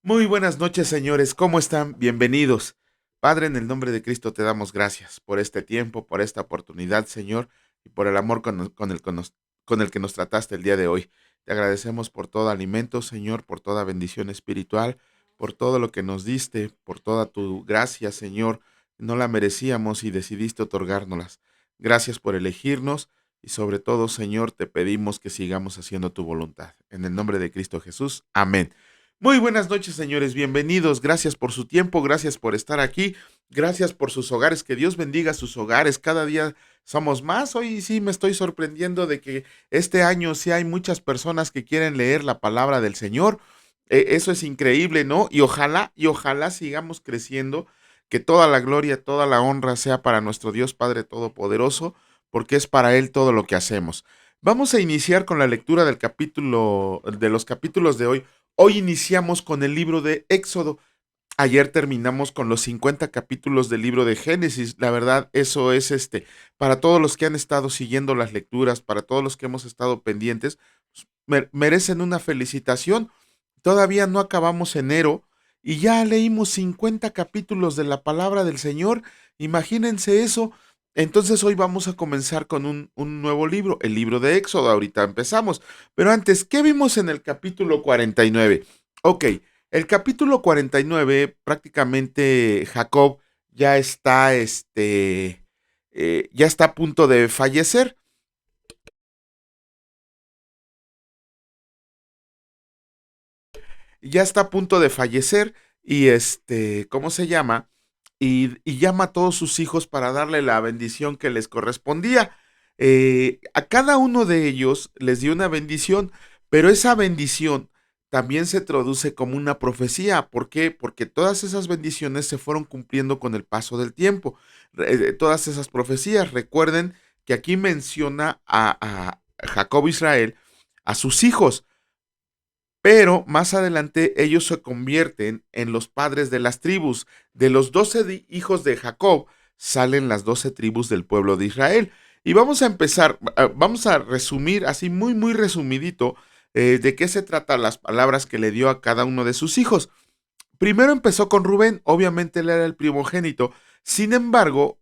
Muy buenas noches, señores. ¿Cómo están? Bienvenidos. Padre, en el nombre de Cristo te damos gracias por este tiempo, por esta oportunidad, Señor, y por el amor con el que nos trataste el día de hoy. Te agradecemos por todo alimento, Señor, por toda bendición espiritual, por todo lo que nos diste, por toda tu gracia, Señor. No la merecíamos y decidiste otorgárnoslas. Gracias por elegirnos y sobre todo, Señor, te pedimos que sigamos haciendo tu voluntad. En el nombre de Cristo Jesús. Amén. Muy buenas noches, señores. Bienvenidos. Gracias por su tiempo. Gracias por estar aquí. Gracias por sus hogares. Que Dios bendiga sus hogares. Cada día somos más. Hoy sí me estoy sorprendiendo de que este año sí hay muchas personas que quieren leer la palabra del Señor. Eso es increíble, ¿no? Y ojalá sigamos creciendo. Que toda la gloria, toda la honra sea para nuestro Dios Padre Todopoderoso, porque es para Él todo lo que hacemos. Vamos a iniciar con la lectura de los capítulos de hoy. Hoy iniciamos con el libro de Éxodo. Ayer terminamos con los 50 capítulos del libro de Génesis. La verdad, eso es para todos los que han estado siguiendo las lecturas, para todos los que hemos estado pendientes, pues, merecen una felicitación. Todavía no acabamos enero y ya leímos 50 capítulos de la palabra del Señor. Imagínense eso. Entonces hoy vamos a comenzar con un nuevo libro, el libro de Éxodo. Ahorita empezamos. Pero antes, ¿qué vimos en el capítulo 49? Ok, el capítulo 49 prácticamente Jacob ya está, ya está a punto de fallecer. Ya está a punto de fallecer y ¿cómo se llama? Y llama a todos sus hijos para darle la bendición que les correspondía. A cada uno de ellos les dio una bendición, pero esa bendición también se traduce como una profecía. ¿Por qué? Porque todas esas bendiciones se fueron cumpliendo con el paso del tiempo. Todas esas profecías, recuerden que aquí menciona a Jacob Israel, a sus hijos, pero más adelante ellos se convierten en los padres de las tribus. De los 12 hijos de Jacob salen las 12 tribus del pueblo de Israel. Y vamos a empezar, vamos a resumir así muy, muy resumidito de qué se trata las palabras que le dio a cada uno de sus hijos. Primero empezó con Rubén, obviamente él era el primogénito. Sin embargo,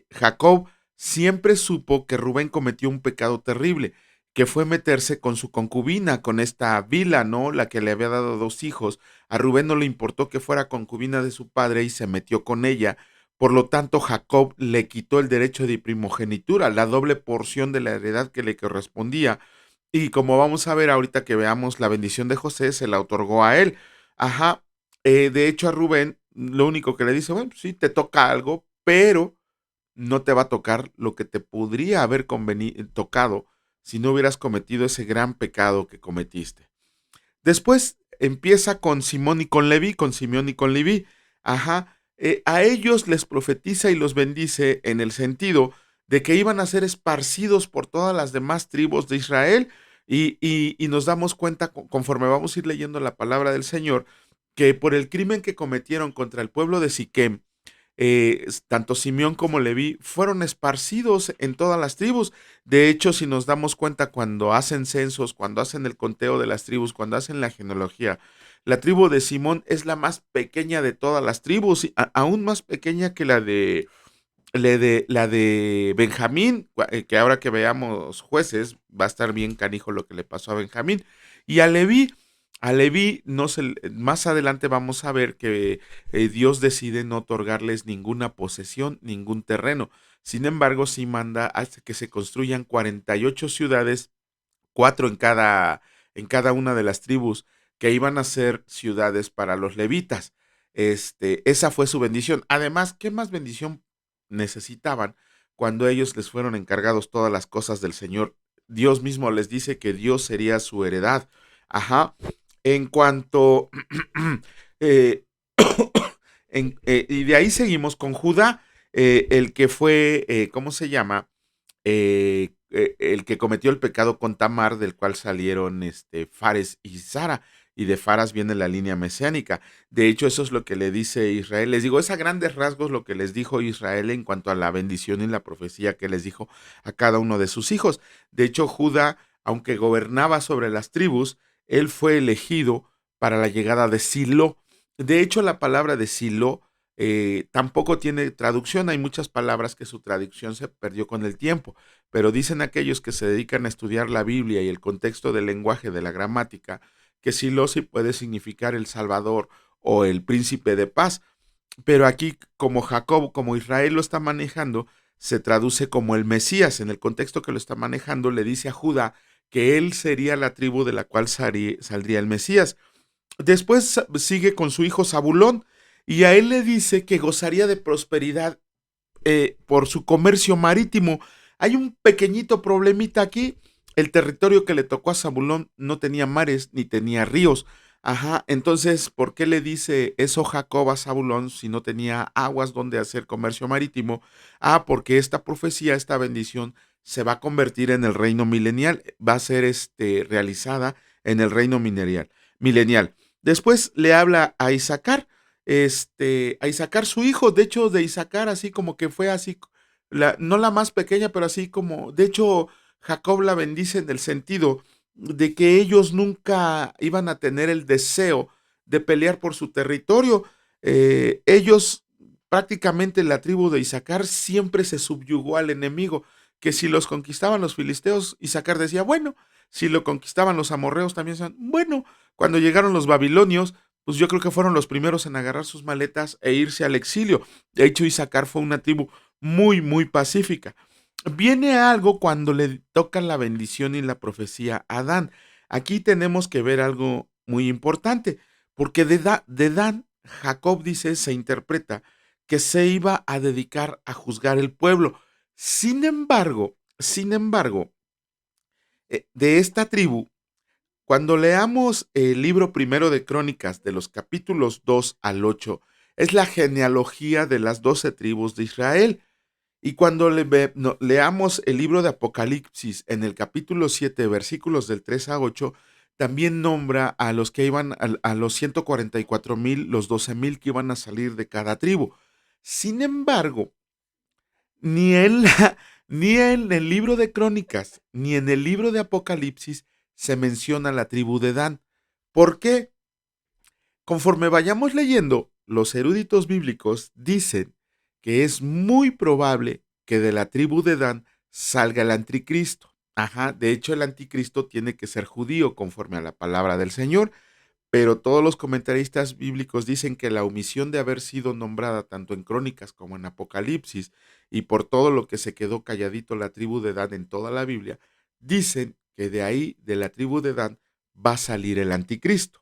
Jacob siempre supo que Rubén cometió un pecado terrible, que fue meterse con su concubina, con esta Bila, ¿no? La que le había dado 2 hijos. A Rubén no le importó que fuera concubina de su padre y se metió con ella. Por lo tanto, Jacob le quitó el derecho de primogenitura, la doble porción de la heredad que le correspondía. Y como vamos a ver ahorita que veamos la bendición de José, se la otorgó a él. Ajá, de hecho, a Rubén lo único que le dice, bueno, sí, te toca algo, pero no te va a tocar lo que te podría haber tocado si no hubieras cometido ese gran pecado que cometiste. Después empieza con Simón y con Leví, con Simeón y con Leví. Ajá, a ellos les profetiza y los bendice en el sentido de que iban a ser esparcidos por todas las demás tribus de Israel y nos damos cuenta conforme vamos a ir leyendo la palabra del Señor que por el crimen que cometieron contra el pueblo de Siquem, tanto Simeón como Leví fueron esparcidos en todas las tribus. De hecho, si nos damos cuenta cuando hacen censos, cuando hacen el conteo de las tribus, cuando hacen la genealogía, la tribu de Simón es la más pequeña de todas las tribus, aún más pequeña que la de Benjamín, que ahora que veamos jueces, va a estar bien canijo lo que le pasó a Benjamín. Y a Leví no se, más adelante vamos a ver que Dios decide no otorgarles ninguna posesión, ningún terreno. Sin embargo, sí manda hasta que se construyan 48 ciudades, cuatro en cada una de las tribus, que iban a ser ciudades para los levitas. Esa fue su bendición. Además, ¿qué más bendición necesitaban cuando ellos les fueron encargados todas las cosas del Señor? Dios mismo les dice que Dios sería su heredad. Ajá. En cuanto... eh, y de ahí seguimos con Judá, el que fue, ¿cómo se llama? El que cometió el pecado con Tamar, del cual salieron Fares y Sara. y de Faras viene la línea mesiánica. De hecho, eso es lo que le dice Israel. Les digo, es a grandes rasgos lo que les dijo Israel en cuanto a la bendición y la profecía que les dijo a cada uno de sus hijos. De hecho, Judá, aunque gobernaba sobre las tribus, él fue elegido para la llegada de Silo. De hecho, la palabra de Silo tampoco tiene traducción. Hay muchas palabras que su traducción se perdió con el tiempo, pero dicen aquellos que se dedican a estudiar la Biblia y el contexto del lenguaje de la gramática, que Silo sí puede significar el Salvador o el príncipe de paz, pero aquí como Jacob, como Israel lo está manejando, se traduce como el Mesías. En el contexto que lo está manejando, le dice a Judá que él sería la tribu de la cual saldría el Mesías. Después sigue con su hijo Zabulón y a él le dice que gozaría de prosperidad por su comercio marítimo. Hay un pequeñito problemita aquí. El territorio que le tocó a Zabulón no tenía mares ni tenía ríos. Ajá, entonces, ¿por qué le dice eso Jacob a Zabulón si no tenía aguas donde hacer comercio marítimo? Ah, porque esta profecía, esta bendición, se va a convertir en el reino milenial, va a ser realizada en el reino milenial. Después le habla a Isaacar, a Isaacar su hijo, de hecho de Isaacar así como que fue así, no la más pequeña, pero así como, de hecho Jacob la bendice en el sentido de que ellos nunca iban a tener el deseo de pelear por su territorio. Ellos, prácticamente la tribu de Isaacar siempre se subyugó al enemigo, que si los conquistaban los filisteos, Isaacar decía, bueno, si lo conquistaban los amorreos también decían, bueno, cuando llegaron los babilonios, pues yo creo que fueron los primeros en agarrar sus maletas e irse al exilio. De hecho, Isaacar fue una tribu muy, muy pacífica. Viene algo cuando le tocan la bendición y la profecía a Dan. Aquí tenemos que ver algo muy importante, porque de Dan, Jacob dice, se interpreta que se iba a dedicar a juzgar el pueblo. Sin embargo, de esta tribu, cuando leamos el libro primero de Crónicas, de los capítulos 2 al 8, es la genealogía de las 12 tribus de Israel. Y cuando leamos el libro de Apocalipsis en el capítulo 7, versículos del 3 a 8, también nombra a los que iban a los 144,000, los 12,000 que iban a salir de cada tribu. Sin embargo, ni en, ni en el libro de Crónicas, ni en el libro de Apocalipsis se menciona la tribu de Dan. ¿Por qué? Conforme vayamos leyendo, los eruditos bíblicos dicen que es muy probable que de la tribu de Dan salga el anticristo. Ajá, de hecho el anticristo tiene que ser judío conforme a la palabra del Señor, pero todos los comentaristas bíblicos dicen que la omisión de haber sido nombrada tanto en Crónicas como en Apocalipsis y por todo lo que se quedó calladito la tribu de Dan en toda la Biblia, dicen que de ahí, de la tribu de Dan, va a salir el anticristo.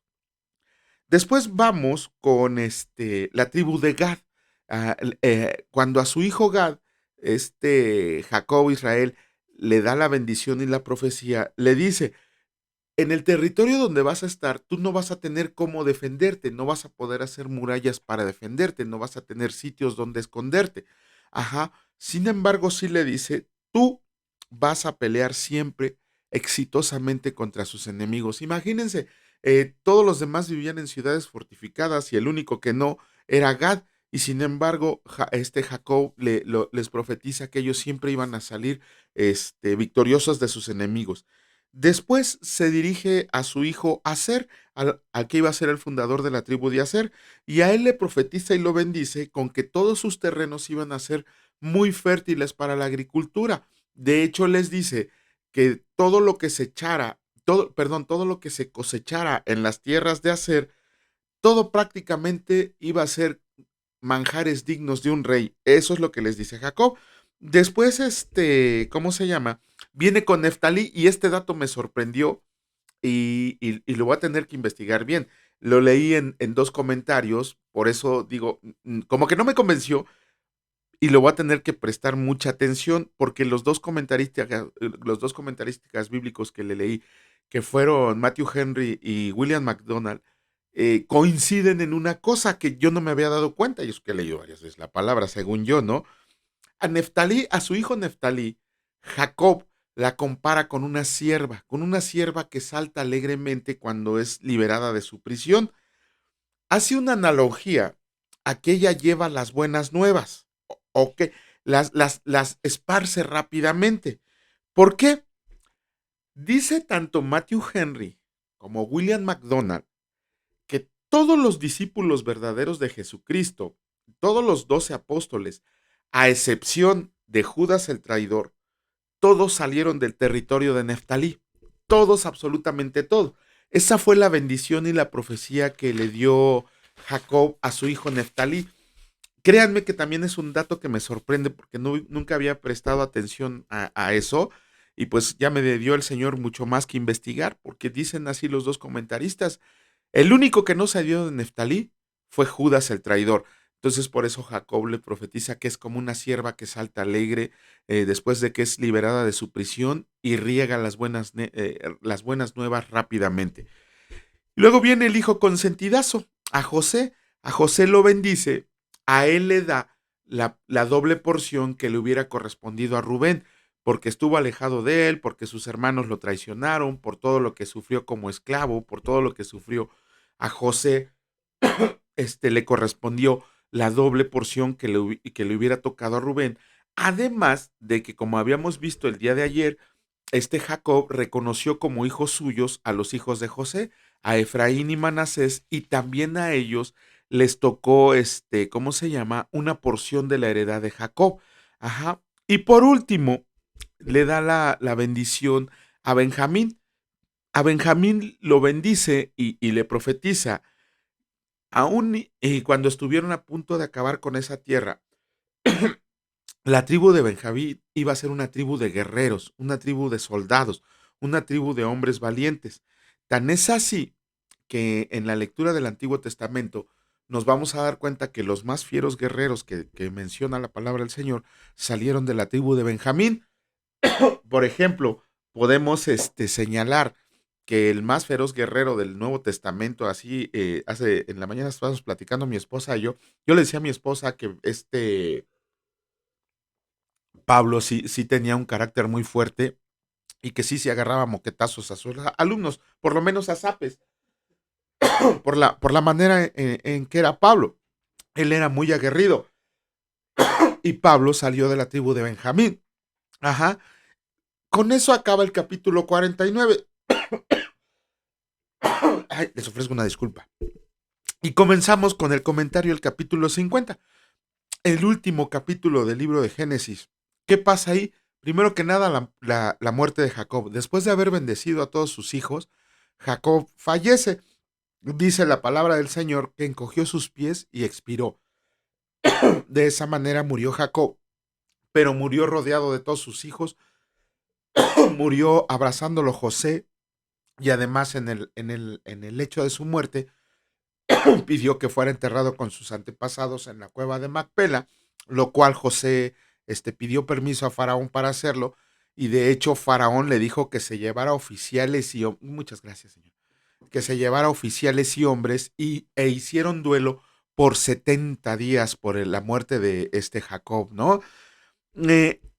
Después vamos con la tribu de Gad. Cuando a su hijo Gad, Jacob Israel, le da la bendición y la profecía, le dice, en el territorio donde vas a estar, tú no vas a tener cómo defenderte, no vas a poder hacer murallas para defenderte, no vas a tener sitios donde esconderte. Ajá. Sin embargo, sí le dice, tú vas a pelear siempre exitosamente contra sus enemigos. Imagínense, todos los demás vivían en ciudades fortificadas y el único que no era Gad. Y sin embargo, Jacob les profetiza que ellos siempre iban a salir victoriosos de sus enemigos. Después se dirige a su hijo Aser, al que iba a ser el fundador de la tribu de Aser, y a él le profetiza y lo bendice con que todos sus terrenos iban a ser muy fértiles para la agricultura. De hecho, les dice que todo lo que se echara, todo lo que se cosechara en las tierras de Aser, todo prácticamente iba a ser manjares dignos de un rey. Eso es lo que les dice Jacob. Después, ¿cómo se llama? Viene con Neftalí y este dato me sorprendió y lo voy a tener que investigar bien. Lo leí en dos comentarios, por eso digo, como que no me convenció y lo voy a tener que prestar mucha atención porque los dos comentaristas bíblicos que le leí, que fueron Matthew Henry y William MacDonald, coinciden en una cosa que yo no me había dado cuenta, y es que he leído varias veces la palabra, según yo, ¿no? A Neftalí, a su hijo Neftalí, Jacob la compara con una sierva que salta alegremente cuando es liberada de su prisión. Hace una analogía a que ella lleva las buenas nuevas o que las esparce rápidamente. ¿Por qué? Dice tanto Matthew Henry como William MacDonald que todos los discípulos verdaderos de Jesucristo, todos los 12 apóstoles, a excepción de Judas el traidor, todos salieron del territorio de Neftalí. Todos, absolutamente todos. Esa fue la bendición y la profecía que le dio Jacob a su hijo Neftalí. Créanme que también es un dato que me sorprende porque nunca había prestado atención a eso y pues ya me dio el Señor mucho más que investigar porque dicen así los dos comentaristas. El único que no salió de Neftalí fue Judas el traidor. Entonces por eso Jacob le profetiza que es como una sierva que salta alegre después de que es liberada de su prisión y riega las buenas nuevas rápidamente. Luego viene el hijo consentidazo, a José. A José lo bendice, a él le da la doble porción que le hubiera correspondido a Rubén, porque estuvo alejado de él, porque sus hermanos lo traicionaron, por todo lo que sufrió como esclavo, por todo lo que sufrió a José, le correspondió la doble porción que le hubiera tocado a Rubén. Además de que, como habíamos visto el día de ayer, Jacob reconoció como hijos suyos a los hijos de José, a Efraín y Manasés, y también a ellos les tocó, ¿cómo se llama? Una porción de la heredad de Jacob. Ajá. Y por último, le da la bendición a Benjamín. A Benjamín lo bendice y le profetiza, aún cuando estuvieron a punto de acabar con esa tierra, la tribu de Benjamín iba a ser una tribu de guerreros, una tribu de soldados, una tribu de hombres valientes. Tan es así que en la lectura del Antiguo Testamento nos vamos a dar cuenta que los más fieros guerreros que menciona la palabra del Señor salieron de la tribu de Benjamín. Por ejemplo, podemos señalar que el más feroz guerrero del Nuevo Testamento, así, hace, en la mañana estábamos platicando mi esposa y yo le decía a mi esposa que Pablo sí tenía un carácter muy fuerte y que sí se agarraba moquetazos a sus alumnos, por lo menos a zapes, por la manera en que era Pablo. Él era muy aguerrido y Pablo salió de la tribu de Benjamín. Ajá. Con eso acaba el capítulo 49. Ay, les ofrezco una disculpa. Y comenzamos con el comentario del capítulo 50, el último capítulo del libro de Génesis. ¿Qué pasa ahí? Primero que nada, la muerte de Jacob. Después de haber bendecido a todos sus hijos, Jacob fallece. Dice la palabra del Señor que encogió sus pies y expiró. De esa manera murió Jacob, pero murió rodeado de todos sus hijos, murió abrazándolo José y además en el lecho de su muerte pidió que fuera enterrado con sus antepasados en la cueva de Macpela, lo cual José pidió permiso a Faraón para hacerlo, y de hecho Faraón le dijo que se llevara oficiales y muchas gracias, señor, que se llevara oficiales y hombres e hicieron duelo por 70 días por la muerte de Jacob, ¿no?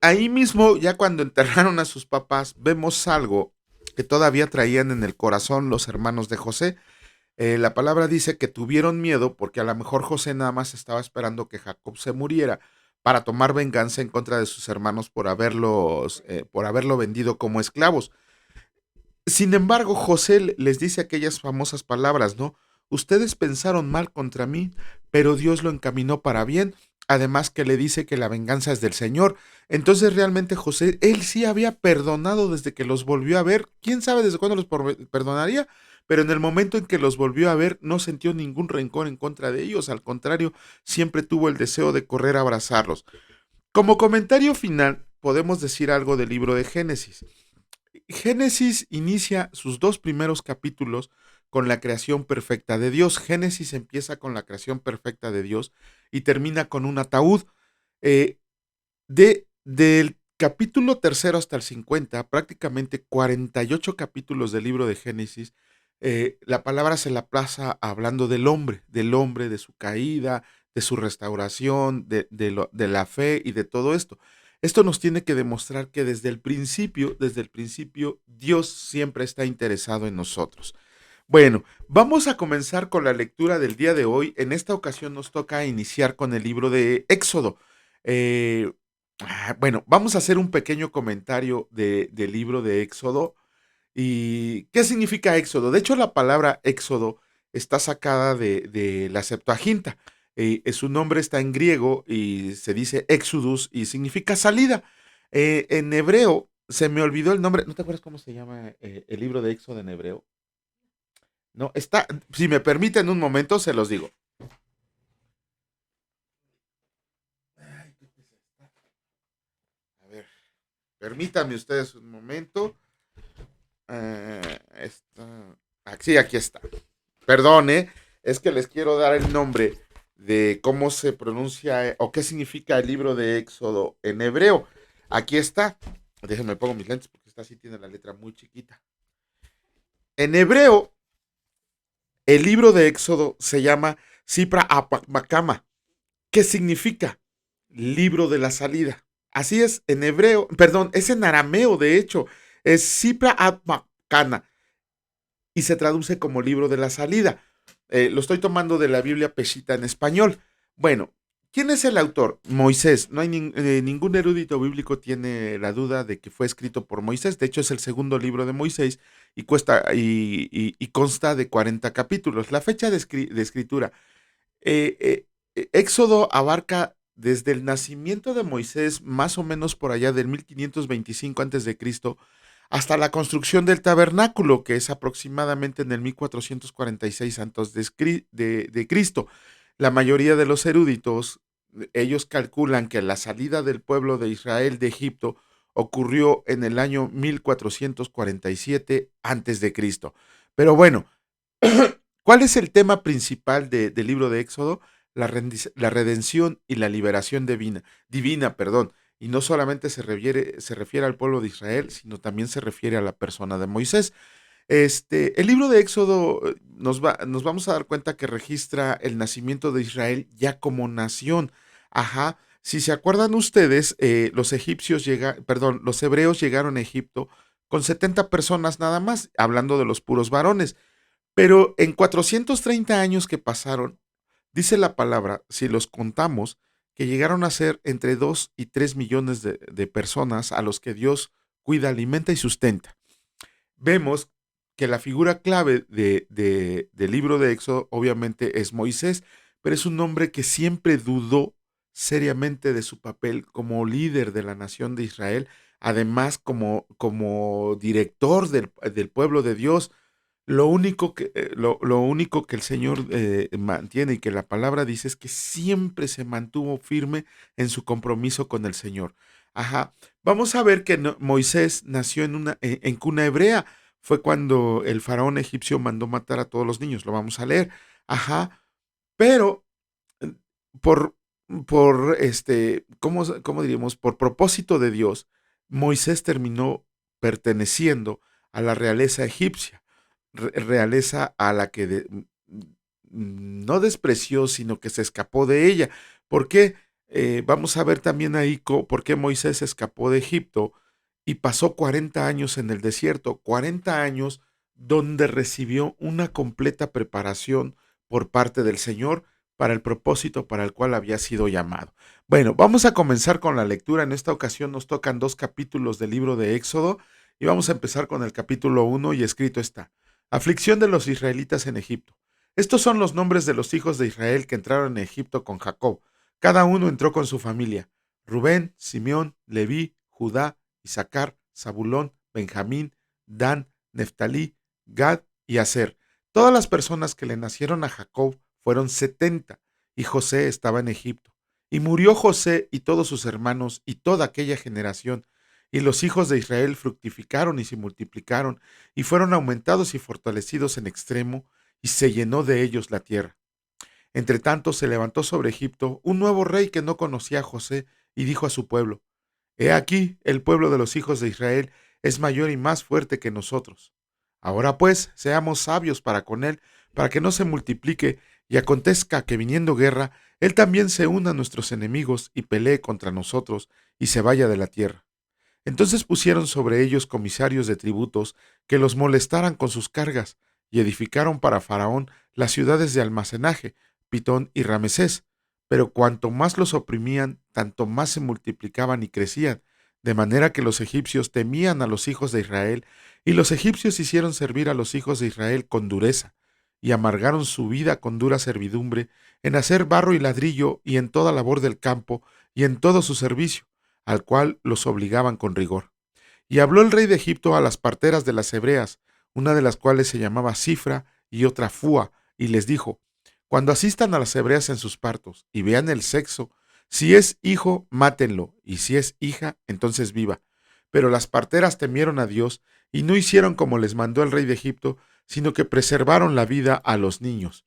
Ahí mismo, ya cuando enterraron a sus papás, vemos algo que todavía traían en el corazón los hermanos de José. La palabra dice que tuvieron miedo porque a lo mejor José nada más estaba esperando que Jacob se muriera para tomar venganza en contra de sus hermanos por haberlo vendido como esclavos. Sin embargo, José les dice aquellas famosas palabras, ¿no? Ustedes pensaron mal contra mí, pero Dios lo encaminó para bien. Además que le dice que la venganza es del Señor. Entonces realmente José, él sí había perdonado desde que los volvió a ver. ¿Quién sabe desde cuándo los perdonaría? Pero en el momento en que los volvió a ver, no sintió ningún rencor en contra de ellos. Al contrario, siempre tuvo el deseo de correr a abrazarlos. Como comentario final, podemos decir algo del libro de Génesis. Génesis inicia sus dos primeros capítulos con la creación perfecta de Dios. Génesis empieza con la creación perfecta de Dios y termina con un ataúd. Eh, del capítulo tercero hasta el 50, prácticamente 48 capítulos del libro de Génesis, la palabra se la plaza hablando del hombre, de su caída, de su restauración, de la fe y de todo esto. Esto nos tiene que demostrar que desde el principio, Dios siempre está interesado en nosotros. Bueno, vamos a comenzar con la lectura del día de hoy. En esta ocasión nos toca iniciar con el libro de Éxodo. Eh, bueno, vamos a hacer un pequeño comentario del libro de Éxodo. ¿Y qué significa Éxodo? De hecho, la palabra Éxodo está sacada de la Septuaginta. Su nombre está en griego y se dice Exodus y significa salida. En hebreo, se me olvidó el nombre. ¿No te acuerdas cómo se llama el libro de Éxodo en hebreo? No, está, si me permiten un momento, se los digo. Ay, ¿qué es esta? A ver, permítanme ustedes un momento. Sí, aquí está. Perdone, es que les quiero dar el nombre de cómo se pronuncia o qué significa el libro de Éxodo en hebreo. Aquí está. Déjenme pongo mis lentes porque esta sí tiene la letra muy chiquita. En hebreo, el libro de Éxodo se llama Sipra Apakmakama. ¿Qué significa? Libro de la salida. Así es, en hebreo, perdón, es en arameo, de hecho, es Sipra Atmakana y se traduce como libro de la salida. Lo estoy tomando de la Biblia Peshitta en español. Bueno, ¿quién es el autor? Moisés. No hay ningún erudito bíblico tiene la duda de que fue escrito por Moisés. De hecho, es el segundo libro de Moisés y consta de 40 capítulos. La fecha de escritura. Éxodo abarca desde el nacimiento de Moisés, más o menos por allá del 1525 a.C., hasta la construcción del tabernáculo, que es aproximadamente en el 1446 antes de Cristo. La mayoría de los eruditos, ellos calculan que la salida del pueblo de Israel de Egipto ocurrió en el año 1447 antes de Cristo. Pero bueno, ¿cuál es el tema principal del libro de Éxodo? La redención y la liberación divina, perdón. Y no solamente se refiere al pueblo de Israel, sino también se refiere a la persona de Moisés. El libro de Éxodo nos vamos a dar cuenta que registra el nacimiento de Israel ya como nación. Ajá. Si se acuerdan ustedes, los hebreos llegaron a Egipto con 70 personas nada más, hablando de los puros varones. Pero en 430 años que pasaron, dice la palabra, si los contamos, que llegaron a ser entre 2 y 3 millones de personas a los que Dios cuida, alimenta y sustenta. Vemos que la figura clave del libro de Éxodo obviamente es Moisés, pero es un hombre que siempre dudó seriamente de su papel como líder de la nación de Israel, además como director del pueblo de Dios. Lo único que el Señor mantiene y que la palabra dice es que siempre se mantuvo firme en su compromiso con el Señor. Ajá. Vamos a ver que Moisés nació en cuna hebrea. Fue cuando el faraón egipcio mandó matar a todos los niños. Lo vamos a leer. Ajá. Pero eh, por, ¿cómo diríamos? Por propósito de Dios, Moisés terminó perteneciendo a la realeza egipcia, realeza a la que no despreció, sino que se escapó de ella. ¿Por qué? Vamos a ver también ahí por qué Moisés escapó de Egipto y pasó 40 años en el desierto, 40 años donde recibió una completa preparación por parte del Señor para el propósito para el cual había sido llamado. Bueno, vamos a comenzar con la lectura. En esta ocasión nos tocan 2 capítulos del libro de Éxodo y vamos a empezar con el capítulo 1 y escrito está: Aflicción de los israelitas en Egipto. Estos son los nombres de los hijos de Israel que entraron en Egipto con Jacob. Cada uno entró con su familia: Rubén, Simeón, Leví, Judá, Isaacar, Zabulón, Benjamín, Dan, Neftalí, Gad y Aser. Todas las personas que le nacieron a Jacob fueron 70, y José estaba en Egipto. Y murió José y todos sus hermanos y toda aquella generación. Y los hijos de Israel fructificaron y se multiplicaron, y fueron aumentados y fortalecidos en extremo, y se llenó de ellos la tierra. Entre tanto se levantó sobre Egipto un nuevo rey que no conocía a José, y dijo a su pueblo: He aquí, el pueblo de los hijos de Israel es mayor y más fuerte que nosotros. Ahora pues, seamos sabios para con él, para que no se multiplique y acontezca que viniendo guerra, él también se una a nuestros enemigos y pelee contra nosotros y se vaya de la tierra. Entonces pusieron sobre ellos comisarios de tributos que los molestaran con sus cargas, y edificaron para Faraón las ciudades de almacenaje, Pitón y Ramesés. Pero cuanto más los oprimían, tanto más se multiplicaban y crecían, de manera que los egipcios temían a los hijos de Israel, y los egipcios hicieron servir a los hijos de Israel con dureza, y amargaron su vida con dura servidumbre, en hacer barro y ladrillo, y en toda labor del campo, y en todo su servicio, al cual los obligaban con rigor. Y habló el rey de Egipto a las parteras de las hebreas, una de las cuales se llamaba Cifra y otra Fua, y les dijo: Cuando asistan a las hebreas en sus partos y vean el sexo, si es hijo, mátenlo, y si es hija, entonces viva. Pero las parteras temieron a Dios y no hicieron como les mandó el rey de Egipto, sino que preservaron la vida a los niños.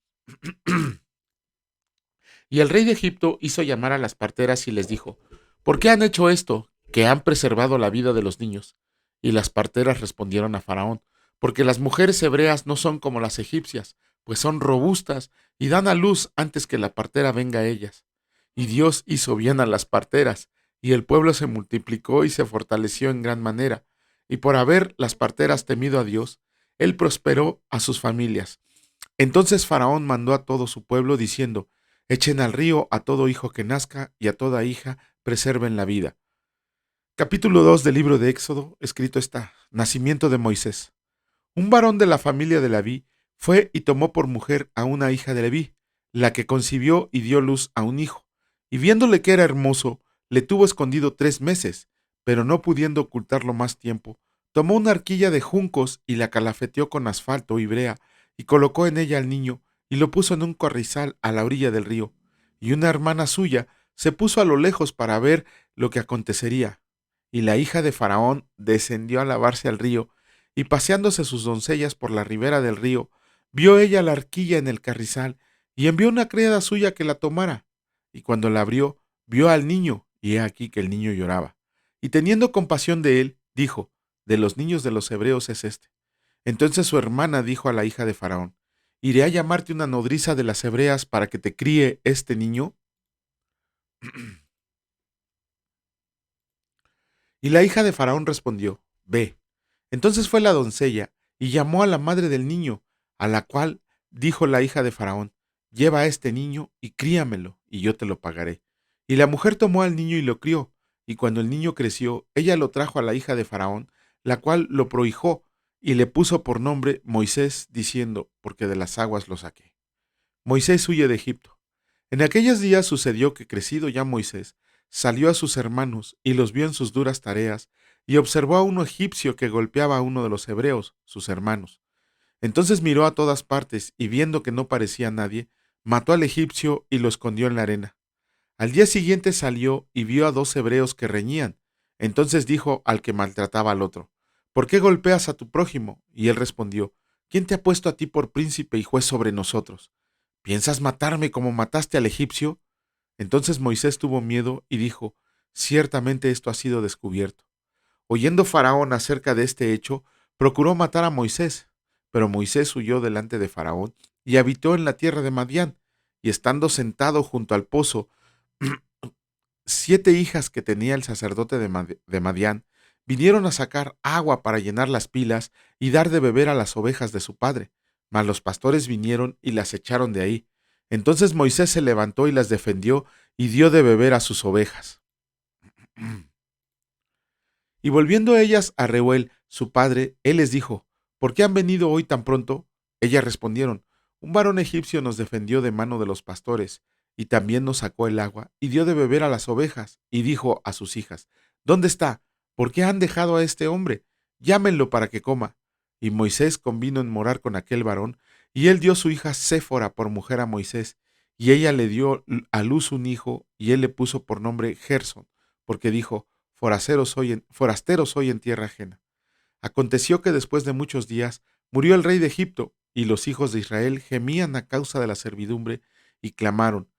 Y el rey de Egipto hizo llamar a las parteras y les dijo: ¿Por qué han hecho esto, que han preservado la vida de los niños? Y las parteras respondieron a Faraón: Porque las mujeres hebreas no son como las egipcias, pues son robustas y dan a luz antes que la partera venga a ellas. Y Dios hizo bien a las parteras, y el pueblo se multiplicó y se fortaleció en gran manera. Y por haber las parteras temido a Dios, él prosperó a sus familias. Entonces Faraón mandó a todo su pueblo diciendo: Echen al río a todo hijo que nazca y a toda hija preserven la vida. Capítulo 2 del libro de Éxodo, escrito está: Nacimiento de Moisés. Un varón de la familia de Leví fue y tomó por mujer a una hija de Leví, la que concibió y dio luz a un hijo. Y viéndole que era hermoso, le tuvo escondido 3 meses, pero no pudiendo ocultarlo más tiempo, tomó una arquilla de juncos y la calafeteó con asfalto y brea, y colocó en ella al niño, y lo puso en un carrizal a la orilla del río. Y una hermana suya se puso a lo lejos para ver lo que acontecería. Y la hija de Faraón descendió a lavarse al río, y paseándose sus doncellas por la ribera del río, vio ella la arquilla en el carrizal, y envió una criada suya que la tomara. Y cuando la abrió, vio al niño, y he aquí que el niño lloraba. Y teniendo compasión de él, dijo: De los niños de los hebreos es este. Entonces su hermana dijo a la hija de Faraón: ¿Iré a llamarte una nodriza de las hebreas para que te críe este niño? Y la hija de Faraón respondió: Ve. Entonces fue la doncella y llamó a la madre del niño, a la cual dijo la hija de Faraón: Lleva a este niño y críamelo, y yo te lo pagaré. Y la mujer tomó al niño y lo crió, y cuando el niño creció, ella lo trajo a la hija de Faraón, la cual lo prohijó, y le puso por nombre Moisés, diciendo: Porque de las aguas lo saqué. Moisés huye de Egipto. En aquellos días sucedió que, crecido ya Moisés, salió a sus hermanos y los vio en sus duras tareas, y observó a uno egipcio que golpeaba a uno de los hebreos, sus hermanos. Entonces miró a todas partes, y viendo que no parecía nadie, mató al egipcio y lo escondió en la arena. Al día siguiente salió y vio a 2 hebreos que reñían. Entonces dijo al que maltrataba al otro: ¿Por qué golpeas a tu prójimo? Y él respondió: ¿Quién te ha puesto a ti por príncipe y juez sobre nosotros? ¿Piensas matarme como mataste al egipcio? Entonces Moisés tuvo miedo y dijo: Ciertamente esto ha sido descubierto. Oyendo Faraón acerca de este hecho, procuró matar a Moisés, pero Moisés huyó delante de Faraón y habitó en la tierra de Madián, y estando sentado junto al pozo, 7 hijas que tenía el sacerdote de Madián vinieron a sacar agua para llenar las pilas y dar de beber a las ovejas de su padre. Mas los pastores vinieron y las echaron de ahí. Entonces Moisés se levantó y las defendió y dio de beber a sus ovejas. Y volviendo ellas a Reuel, su padre, él les dijo: ¿Por qué han venido hoy tan pronto? Ellas respondieron: Un varón egipcio nos defendió de mano de los pastores, y también nos sacó el agua, y dio de beber a las ovejas, y dijo a sus hijas: ¿Dónde está? ¿Por qué han dejado a este hombre? Llámenlo para que coma. Y Moisés convino en morar con aquel varón, y él dio su hija Séfora por mujer a Moisés, y ella le dio a luz un hijo, y él le puso por nombre Gerson, porque dijo: forastero soy en tierra ajena. Aconteció que después de muchos días murió el rey de Egipto, y los hijos de Israel gemían a causa de la servidumbre, y clamaron.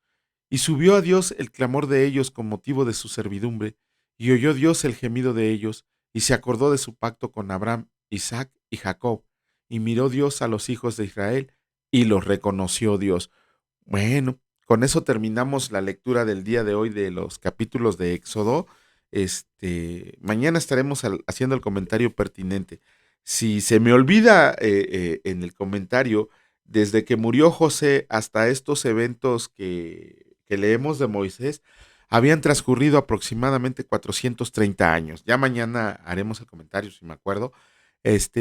Y subió a Dios el clamor de ellos con motivo de su servidumbre, y oyó Dios el gemido de ellos, y se acordó de su pacto con Abraham, Isaac y Jacob, y miró Dios a los hijos de Israel, y los reconoció Dios. Bueno, con eso terminamos la lectura del día de hoy de los capítulos de Éxodo. Mañana estaremos haciendo el comentario pertinente. Si se me olvida en el comentario, desde que murió José hasta estos eventos que leemos de Moisés, habían transcurrido aproximadamente 430 años. Ya mañana haremos el comentario, si me acuerdo.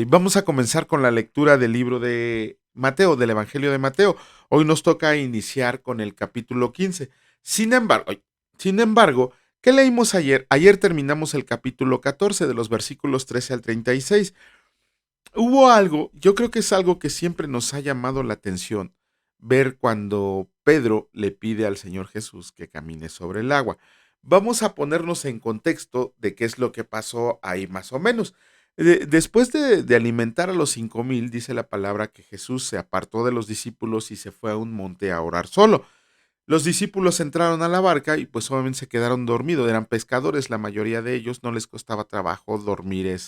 Vamos a comenzar con la lectura del libro de Mateo, del Evangelio de Mateo. Hoy nos toca iniciar con el capítulo 15. Sin embargo, ¿qué leímos ayer? Ayer terminamos el capítulo 14 de los versículos 13 al 36. Hubo algo, yo creo que es algo que siempre nos ha llamado la atención, ver cuando Pedro le pide al Señor Jesús que camine sobre el agua. Vamos a ponernos en contexto de qué es lo que pasó ahí más o menos. Después de alimentar a los 5,000, dice la palabra que Jesús se apartó de los discípulos y se fue a un monte a orar solo. Los discípulos entraron a la barca y pues obviamente se quedaron dormidos. Eran pescadores, la mayoría de ellos no les costaba trabajo dormir,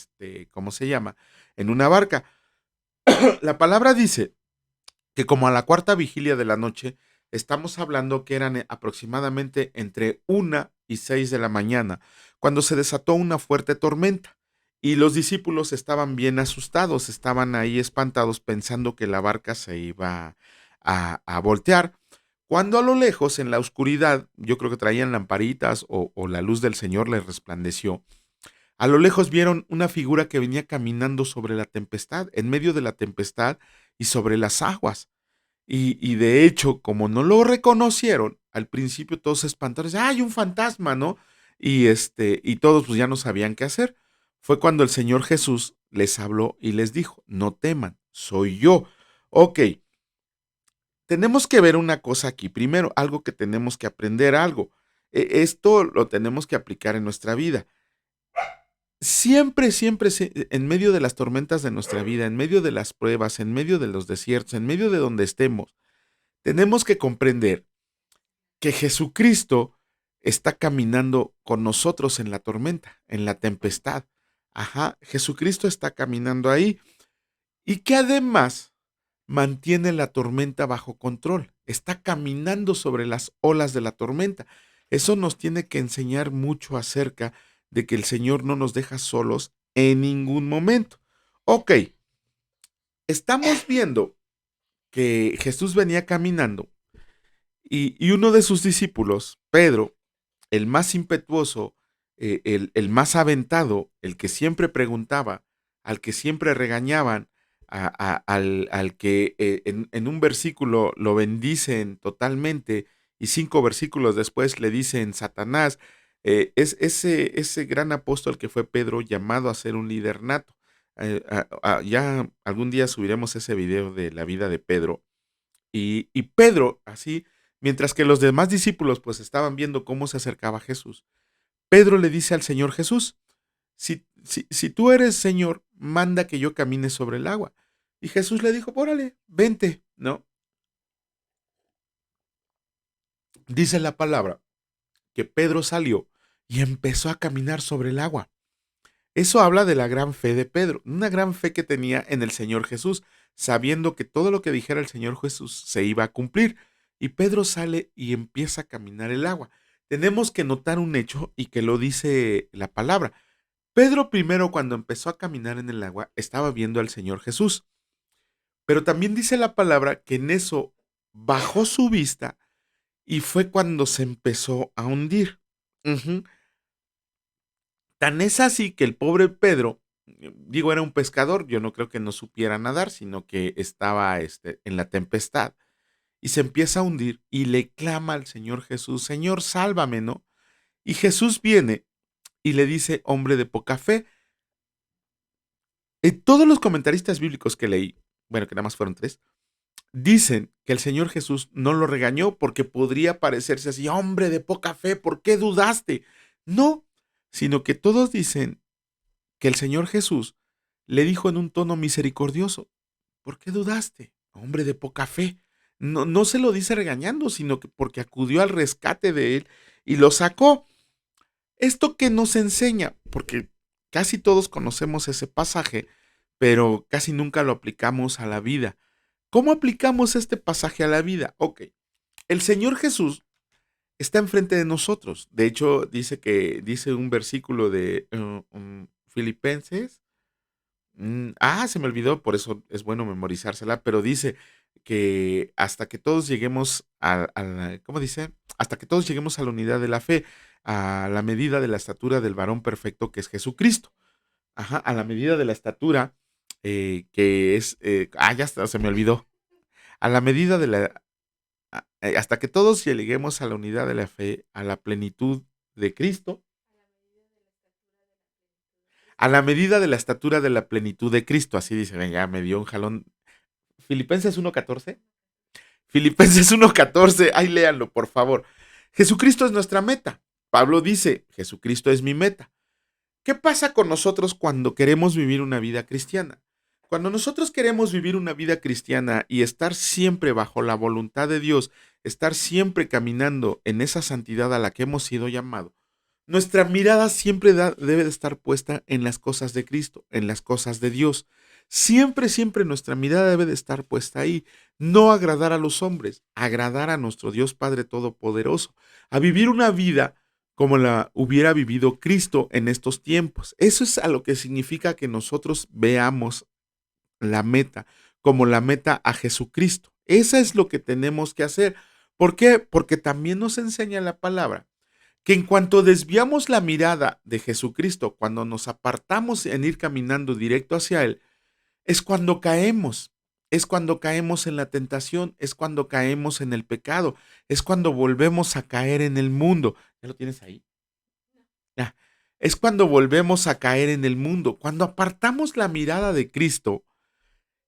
¿cómo se llama? En una barca. La palabra dice que como a la cuarta vigilia de la noche, estamos hablando que eran aproximadamente entre 1 y 6 de la mañana, cuando se desató una fuerte tormenta. Y los discípulos estaban bien asustados, estaban ahí espantados pensando que la barca se iba a voltear. Cuando a lo lejos, en la oscuridad, yo creo que traían lamparitas o la luz del Señor les resplandeció. A lo lejos vieron una figura que venía caminando sobre la tempestad, en medio de la tempestad y sobre las aguas. Y de hecho, como no lo reconocieron, al principio todos se espantaron, ¡ay, un fantasma!, ¿no? Y todos pues ya no sabían qué hacer. Fue cuando el Señor Jesús les habló y les dijo, no teman, soy yo. Ok, tenemos que ver una cosa aquí. Primero, algo que tenemos que aprender, algo. Esto lo tenemos que aplicar en nuestra vida. Siempre, siempre, en medio de las tormentas de nuestra vida, en medio de las pruebas, en medio de los desiertos, en medio de donde estemos, tenemos que comprender que Jesucristo está caminando con nosotros en la tormenta, en la tempestad. Ajá, Jesucristo está caminando ahí y que además mantiene la tormenta bajo control. Está caminando sobre las olas de la tormenta. Eso nos tiene que enseñar mucho acerca de que el Señor no nos deja solos en ningún momento. Ok, estamos viendo que Jesús venía caminando y uno de sus discípulos, Pedro, el más impetuoso, el más aventado, el que siempre preguntaba, al que siempre regañaban, al que en un versículo lo bendicen totalmente y 5 versículos después le dicen Satanás, es ese gran apóstol que fue Pedro llamado a ser un líder nato. Ya algún día subiremos ese video de la vida de Pedro. Y Pedro, así, mientras que los demás discípulos pues estaban viendo cómo se acercaba a Jesús, Pedro le dice al Señor Jesús, si tú eres Señor, manda que yo camine sobre el agua. Y Jesús le dijo, órale, vente, ¿no? Dice la palabra que Pedro salió y empezó a caminar sobre el agua. Eso habla de la gran fe de Pedro, una gran fe que tenía en el Señor Jesús, sabiendo que todo lo que dijera el Señor Jesús se iba a cumplir. Y Pedro sale y empieza a caminar el agua. Tenemos que notar un hecho y que lo dice la palabra. Pedro primero cuando empezó a caminar en el agua estaba viendo al Señor Jesús, pero también dice la palabra que en eso bajó su vista y fue cuando se empezó a hundir. Ujú. Tan es así que el pobre Pedro, digo, era un pescador, yo no creo que no supiera nadar, sino que estaba en la tempestad y se empieza a hundir y le clama al Señor Jesús, Señor, sálvame, ¿no? Y Jesús viene y le dice, hombre de poca fe. Todos los comentaristas bíblicos que leí, bueno, que nada más fueron 3, dicen que el Señor Jesús no lo regañó porque podría parecerse así, hombre de poca fe, ¿por qué dudaste? No, sino que todos dicen que el Señor Jesús le dijo en un tono misericordioso, ¿por qué dudaste, hombre de poca fe? No, no se lo dice regañando, sino que porque acudió al rescate de él y lo sacó. ¿Esto qué nos enseña? Porque casi todos conocemos ese pasaje, pero casi nunca lo aplicamos a la vida. ¿Cómo aplicamos este pasaje a la vida? Ok, El Señor Jesús está enfrente de nosotros. De hecho, dice un versículo de Filipenses. Se me olvidó, por eso es bueno memorizársela, pero dice que hasta que todos lleguemos ¿cómo dice? Hasta que todos lleguemos a la unidad de la fe, a la medida de la estatura del varón perfecto que es Jesucristo. Ajá, a la medida de la estatura que es, ya está, se me olvidó. A la medida de la, hasta que todos lleguemos a la unidad de la fe, a la plenitud de Cristo, a la medida de la estatura de la plenitud de Cristo, así dice, ya me dio un jalón. Filipenses 1:14. Filipenses 1:14, ahí léanlo, por favor. Jesucristo es nuestra meta. Pablo dice, Jesucristo es mi meta. ¿Qué pasa con nosotros cuando queremos vivir una vida cristiana? Cuando nosotros queremos vivir una vida cristiana y estar siempre bajo la voluntad de Dios, estar siempre caminando en esa santidad a la que hemos sido llamados, nuestra mirada siempre debe de estar puesta en las cosas de Cristo, en las cosas de Dios. Siempre, siempre nuestra mirada debe de estar puesta ahí. No agradar a los hombres, agradar a nuestro Dios Padre Todopoderoso, a vivir una vida como la hubiera vivido Cristo en estos tiempos. Eso es a lo que significa que nosotros veamos la meta como la meta a Jesucristo. Esa es lo que tenemos que hacer. ¿Por qué? Porque también nos enseña la palabra que en cuanto desviamos la mirada de Jesucristo, cuando nos apartamos en ir caminando directo hacia Él, es cuando caemos. Es cuando caemos en la tentación, es cuando caemos en el pecado, es cuando volvemos a caer en el mundo. ¿Ya lo tienes ahí? Ya. Es cuando volvemos a caer en el mundo. Cuando apartamos la mirada de Cristo,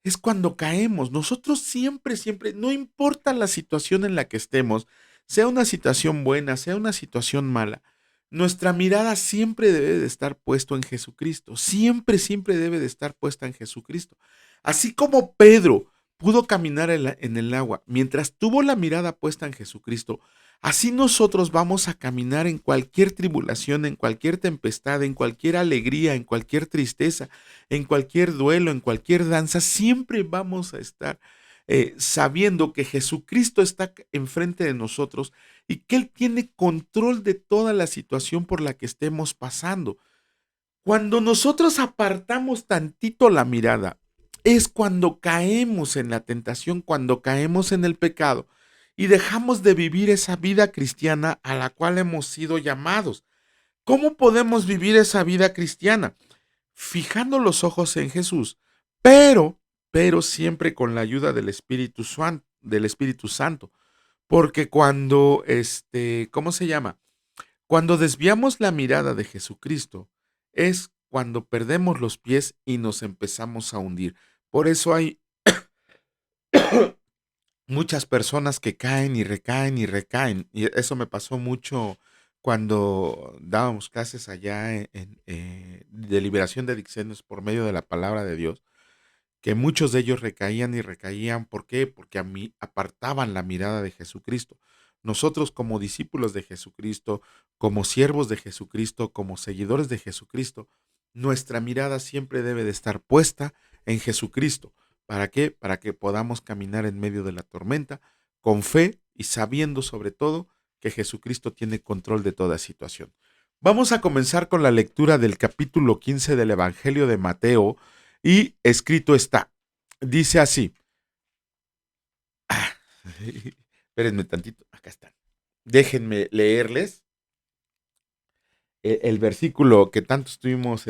es cuando caemos. Nosotros siempre, siempre, no importa la situación en la que estemos, sea una situación buena, sea una situación mala, nuestra mirada siempre debe de estar puesto en Jesucristo. Siempre, siempre debe de estar puesta en Jesucristo. Así como Pedro pudo caminar en el agua mientras tuvo la mirada puesta en Jesucristo, así nosotros vamos a caminar en cualquier tribulación, en cualquier tempestad, en cualquier alegría, en cualquier tristeza, en cualquier duelo, en cualquier danza. Siempre vamos a estar sabiendo que Jesucristo está enfrente de nosotros y que Él tiene control de toda la situación por la que estemos pasando. Cuando nosotros apartamos tantito la mirada, es cuando caemos en la tentación, cuando caemos en el pecado y dejamos de vivir esa vida cristiana a la cual hemos sido llamados. ¿Cómo podemos vivir esa vida cristiana? Fijando los ojos en Jesús, pero siempre con la ayuda del Espíritu Santo. Porque cuando, ¿cómo se llama? Cuando desviamos la mirada de Jesucristo, es cuando perdemos los pies y nos empezamos a hundir. Por eso hay muchas personas que caen y recaen y recaen. Y eso me pasó mucho cuando dábamos clases allá de liberación de adicciones por medio de la palabra de Dios, que muchos de ellos recaían y recaían. ¿Por qué? Porque a mí apartaban la mirada de Jesucristo. Nosotros como discípulos de Jesucristo, como siervos de Jesucristo, como seguidores de Jesucristo, nuestra mirada siempre debe de estar puesta en Jesucristo. ¿Para qué? Para que podamos caminar en medio de la tormenta con fe y sabiendo sobre todo que Jesucristo tiene control de toda situación. Vamos a comenzar con la lectura del capítulo 15 del Evangelio de Mateo. Y escrito está, dice así. Espérenme tantito, acá están. Déjenme leerles el versículo que tanto estuvimos,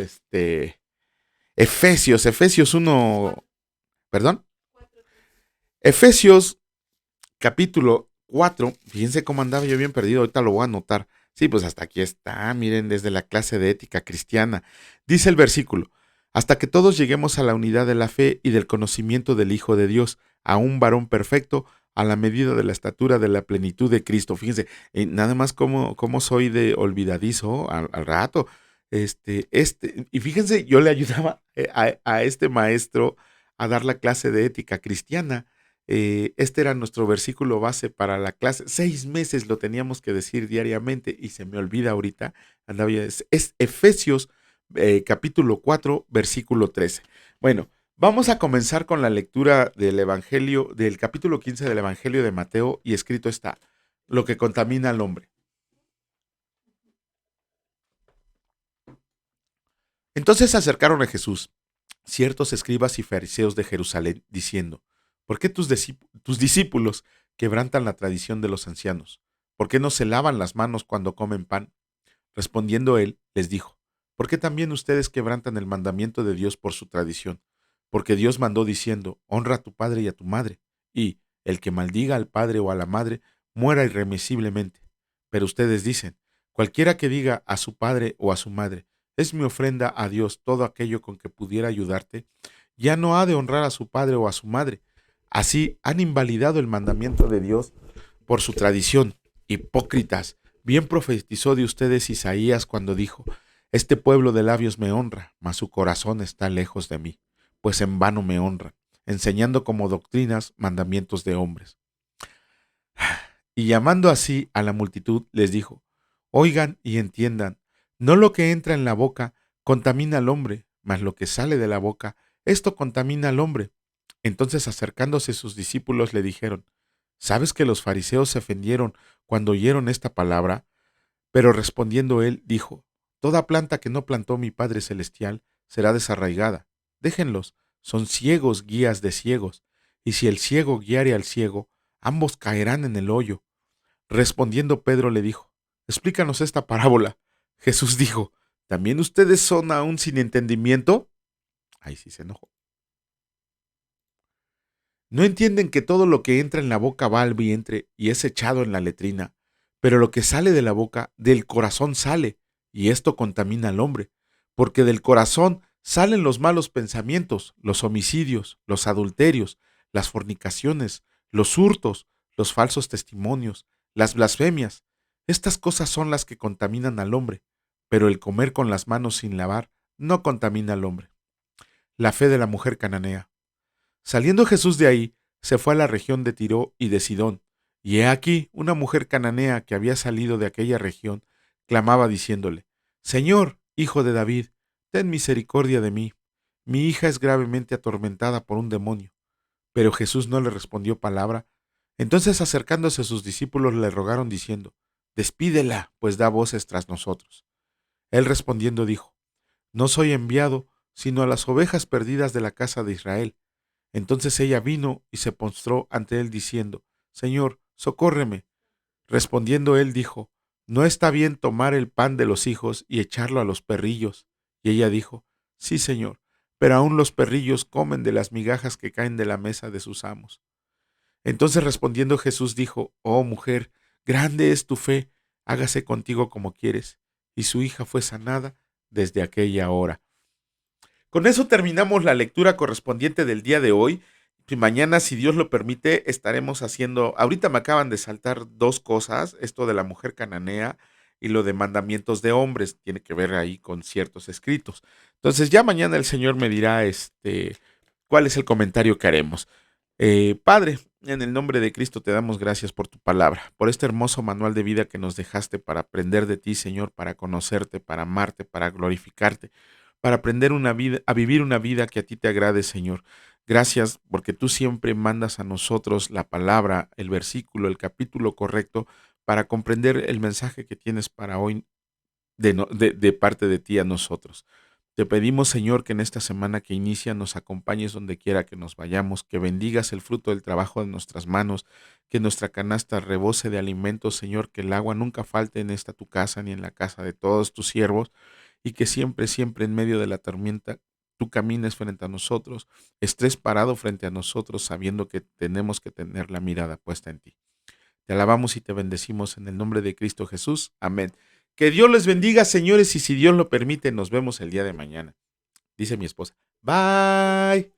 Efesios 1, perdón, Efesios capítulo 4. Fíjense cómo andaba yo bien perdido, ahorita lo voy a anotar. Sí, pues hasta aquí está, miren, desde la clase de ética cristiana. Dice el versículo, hasta que todos lleguemos a la unidad de la fe y del conocimiento del Hijo de Dios, a un varón perfecto, a la medida de la estatura de la plenitud de Cristo. Fíjense, nada más como soy de olvidadizo al rato. Y fíjense, yo le ayudaba a este maestro a dar la clase de ética cristiana. Este era nuestro versículo base para la clase. 6 meses lo teníamos que decir diariamente y se me olvida ahorita. Es Efesios capítulo 4, versículo 13. Bueno, Vamos a comenzar con la lectura del Evangelio, del capítulo 15 del Evangelio de Mateo, y escrito está: lo que contamina al hombre. Entonces se acercaron a Jesús ciertos escribas y fariseos de Jerusalén, diciendo: ¿por qué tus discípulos quebrantan la tradición de los ancianos? ¿Por qué no se lavan las manos cuando comen pan? Respondiendo él, les dijo: ¿por qué también ustedes quebrantan el mandamiento de Dios por su tradición? Porque Dios mandó diciendo: honra a tu padre y a tu madre, y el que maldiga al padre o a la madre muera irremisiblemente. Pero ustedes dicen: cualquiera que diga a su padre o a su madre: es mi ofrenda a Dios todo aquello con que pudiera ayudarte, ya no ha de honrar a su padre o a su madre. Así han invalidado el mandamiento de Dios por su tradición. Hipócritas, bien profetizó de ustedes Isaías cuando dijo: este pueblo de labios me honra, mas su corazón está lejos de mí, pues en vano me honran, enseñando como doctrinas mandamientos de hombres. Y llamando así a la multitud, les dijo: oigan y entiendan, no lo que entra en la boca contamina al hombre, mas lo que sale de la boca, esto contamina al hombre. Entonces, acercándose sus discípulos, le dijeron: ¿sabes que los fariseos se ofendieron cuando oyeron esta palabra? Pero respondiendo él, dijo: toda planta que no plantó mi Padre Celestial será desarraigada. Déjenlos, son ciegos guías de ciegos, y si el ciego guiare al ciego, ambos caerán en el hoyo. Respondiendo Pedro le dijo: explícanos esta parábola. Jesús dijo: ¿también ustedes son aún sin entendimiento? Ahí sí se enojó. ¿No entienden que todo lo que entra en la boca va al vientre y es echado en la letrina? Pero lo que sale de la boca, del corazón sale, y esto contamina al hombre, porque del corazón salen los malos pensamientos, los homicidios, los adulterios, las fornicaciones, los hurtos, los falsos testimonios, las blasfemias. Estas cosas son las que contaminan al hombre, pero el comer con las manos sin lavar no contamina al hombre. La fe de la mujer cananea. Saliendo Jesús de ahí, se fue a la región de Tiro y de Sidón, y he aquí una mujer cananea que había salido de aquella región, clamaba diciéndole: Señor, hijo de David, ten misericordia de mí. Mi hija es gravemente atormentada por un demonio. Pero Jesús no le respondió palabra. Entonces, acercándose a sus discípulos, le rogaron diciendo: despídela, pues da voces tras nosotros. Él respondiendo dijo: no soy enviado sino a las ovejas perdidas de la casa de Israel. Entonces ella vino y se postró ante él diciendo: Señor, socórreme. Respondiendo él dijo: no está bien tomar el pan de los hijos y echarlo a los perrillos. Y ella dijo: sí, Señor, pero aún los perrillos comen de las migajas que caen de la mesa de sus amos. Entonces respondiendo Jesús dijo: oh mujer, grande es tu fe, hágase contigo como quieres. Y su hija fue sanada desde aquella hora. Con eso terminamos la lectura correspondiente del día de hoy. Y mañana, si Dios lo permite, estaremos haciendo. Ahorita me acaban de saltar dos cosas: esto de la mujer cananea y lo de mandamientos de hombres. Tiene que ver ahí con ciertos escritos. Entonces, ya mañana el Señor me dirá cuál es el comentario que haremos. Padre, en el nombre de Cristo te damos gracias por tu palabra, por este hermoso manual de vida que nos dejaste para aprender de ti, Señor, para conocerte, para amarte, para glorificarte, para aprender una vida, a vivir una vida que a ti te agrade, Señor. Gracias porque tú siempre mandas a nosotros la palabra, el versículo, el capítulo correcto para comprender el mensaje que tienes para hoy de parte de ti a nosotros. Te pedimos, Señor, que en esta semana que inicia nos acompañes donde quiera que nos vayamos, que bendigas el fruto del trabajo de nuestras manos, que nuestra canasta rebose de alimentos, Señor, que el agua nunca falte en esta tu casa ni en la casa de todos tus siervos, y que siempre, siempre en medio de la tormenta tú camines frente a nosotros, estés parado frente a nosotros, sabiendo que tenemos que tener la mirada puesta en ti. Te alabamos y te bendecimos en el nombre de Cristo Jesús. Amén. Que Dios les bendiga, señores, y si Dios lo permite, nos vemos el día de mañana. Dice mi esposa: bye.